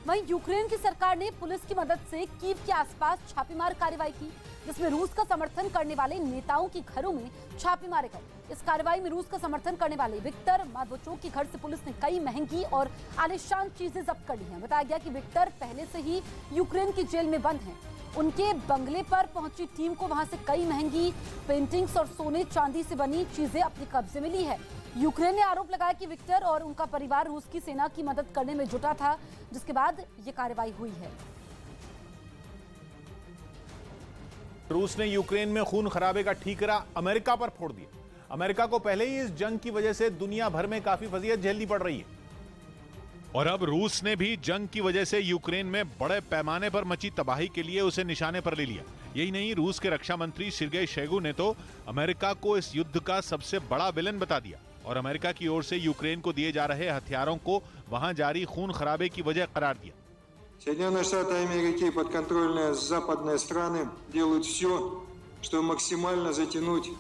वहीं यूक्रेन की सरकार ने पुलिस की मदद से कीव के आसपास छापेमार कार्रवाई की, जिसमें रूस का समर्थन करने वाले नेताओं के घरों में छापे मारे गए। इस कार्रवाई में रूस का समर्थन करने वाले विक्टर मादवचोक के घर से पुलिस ने कई महंगी और आलीशान चीजें जब्त कर ली हैं। बताया गया कि विक्टर पहले से ही यूक्रेन की जेल में बंद हैं। उनके बंगले पर पहुंची टीम को वहां से कई महंगी पेंटिंग्स और सोने चांदी से बनी चीजें अपने कब्जे में ली है। यूक्रेन ने आरोप लगाया कि विक्टर और उनका परिवार रूस की सेना की मदद करने में जुटा था, जिसके बाद ये कार्रवाई हुई है। रूस ने यूक्रेन में खून खराबे का ठीकरा अमेरिका पर फोड़ दिया। अमेरिका को पहले ही इस जंग की वजह से दुनिया भर में काफी फजीयत झेलनी पड़ रही है और अब रूस ने भी जंग की वजह से यूक्रेन में बड़े पैमाने पर मची तबाही के लिए उसे निशाने पर ले लिया। यही नहीं, रूस के रक्षा मंत्री सर्गेई शोइगु ने तो अमेरिका को इस युद्ध का सबसे बड़ा विलन बता दिया और अमेरिका की ओर से यूक्रेन को दिए जा रहे हथियारों को वहां जारी खून खराबे की वजह करार दिया। Соединенные Штаты Америки и подконтрольные западные страны делают все, чтобы максимально затянуть.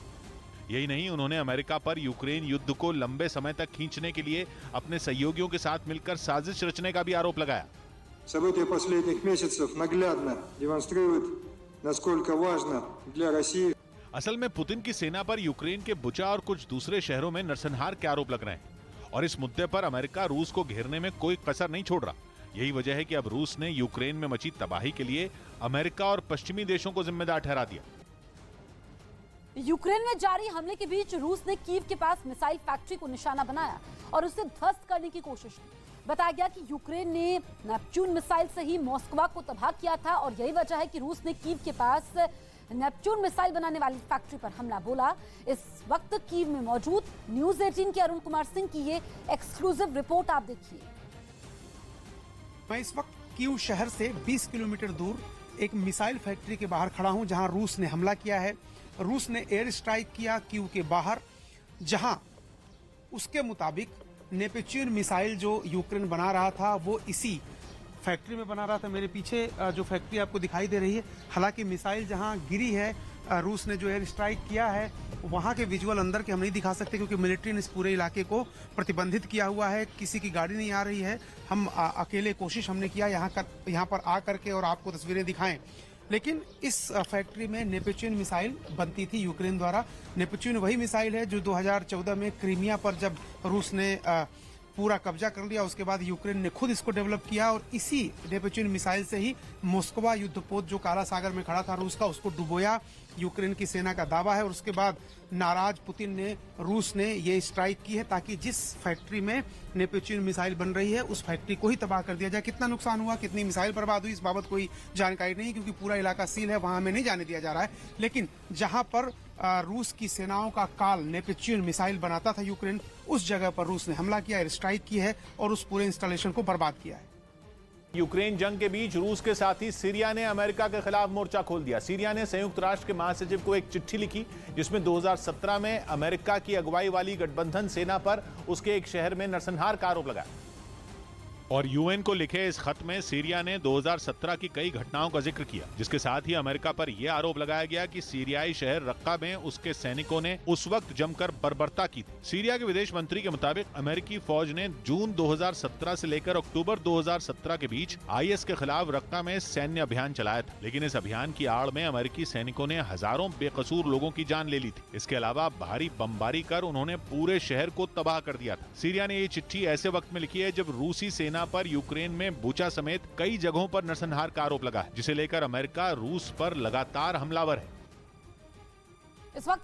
यही नहीं, उन्होंने अमेरिका पर यूक्रेन युद्ध को लंबे समय तक खींचने के लिए अपने सहयोगियों के साथ मिलकर साजिश रचने का भी आरोप लगाया। События последних месяцев наглядно демонстрируют, насколько важно для России. असल में पुतिन की सेना पर यूक्रेन के बुचा और कुछ दूसरे शहरों में नरसंहार के आरोप लग रहे हैं और इस मुद्दे पर अमेरिका रूस को घेरने में कोई कसर नहीं छोड़ रहा। यही वजह है कि अब रूस ने यूक्रेन में मची तबाही के लिए अमेरिका और पश्चिमी देशों को जिम्मेदार ठहरा दिया। यूक्रेन में जारी हमले के बीच रूस ने कीव के पास मिसाइल फैक्ट्री को निशाना बनाया और उसे ध्वस्त करने की कोशिश की। बताया गया कि यूक्रेन ने नेपच्यून मिसाइल से ही मॉस्को को तबाह किया था और यही वजह है कि रूस ने कीव के पास नेपच्यून मिसाइल बनाने वाली फैक्ट्री पर हमला बोला। इस वक्त कीव में मौजूद न्यूज 18 के अरुण कुमार सिंह की ये एक्सक्लूसिव रिपोर्ट आप देखिए। मैं इस वक्त कीव शहर से 20 किलोमीटर दूर एक मिसाइल फैक्ट्री के बाहर खड़ा हूं, जहां रूस ने हमला किया है। रूस ने एयर स्ट्राइक किया कीव के बाहर, जहां उसके मुताबिक नेपच्यून मिसाइल जो यूक्रेन बना रहा था वो इसी फैक्ट्री में बना रहा था। मेरे पीछे जो फैक्ट्री आपको दिखाई दे रही है, हालांकि मिसाइल जहां गिरी है, रूस ने जो एयर स्ट्राइक किया है वहां के विजुअल अंदर के हम नहीं दिखा सकते क्योंकि मिलिट्री ने इस पूरे इलाके को प्रतिबंधित किया हुआ है। किसी की गाड़ी नहीं आ रही है। हम अकेले कोशिश हमने किया यहाँ पर आकर के और आपको तस्वीरें दिखाएं, लेकिन इस फैक्ट्री में नेपच्यून मिसाइल बनती थी यूक्रेन द्वारा। नेपच्यून वही मिसाइल है जो 2014 में क्रीमिया पर जब रूस ने पूरा कब्जा कर लिया, उसके बाद यूक्रेन ने खुद इसको डेवलप किया और इसी नेपच्यून मिसाइल से ही मॉस्को युद्धपोत जो काला सागर में खड़ा था रूस का, उसको डुबोया। यूक्रेन की सेना का दावा है और उसके बाद नाराज पुतिन ने, रूस ने ये स्ट्राइक की है ताकि जिस फैक्ट्री में नेपच्यून मिसाइल बन रही है उस फैक्ट्री को ही तबाह कर दिया जाए। कितना नुकसान हुआ, कितनी मिसाइल बर्बाद हुई, इस बाबत कोई जानकारी नहीं क्योंकि पूरा इलाका सील है, वहां हमें नहीं जाने दिया जा रहा है। लेकिन जहां पर रूस की सेनाओं का काल नेपच्यून मिसाइल बनाता था यूक्रेन, उस जगह पर रूस ने हमला किया, एयर स्ट्राइक की है और उस पूरे इंस्टॉलेशन को बर्बाद किया है। यूक्रेन जंग के बीच रूस के साथ ही सीरिया ने अमेरिका के खिलाफ मोर्चा खोल दिया। सीरिया ने संयुक्त राष्ट्र के महासचिव को एक चिट्ठी लिखी जिसमें 2017 में अमेरिका की अगुवाई वाली गठबंधन सेना पर उसके एक शहर में नरसंहार का आरोप लगाया और यूएन को लिखे इस खत में सीरिया ने 2017 की कई घटनाओं का जिक्र किया, जिसके साथ ही अमेरिका पर यह आरोप लगाया गया कि सीरियाई शहर रक्का में उसके सैनिकों ने उस वक्त जमकर बर्बरता की थी। सीरिया के विदेश मंत्री के मुताबिक अमेरिकी फौज ने जून 2017 से लेकर अक्टूबर 2017 के बीच आईएस के खिलाफ रक्का में सैन्य अभियान चलाया था, लेकिन इस अभियान की आड़ में अमेरिकी सैनिकों ने हजारों बेकसूर लोगों की जान ले ली थी। इसके अलावा भारी बमबारी कर उन्होंने पूरे शहर को तबाह कर दिया था। सीरिया ने ये चिट्ठी ऐसे वक्त में लिखी है जब रूसी सेना पर यूक्रेन में बुचा समेत कई जगहों पर नरसंहार का आरोप लगा है, जिसे लेकर अमेरिका रूस पर लगातार हमलावर है। इस वक्त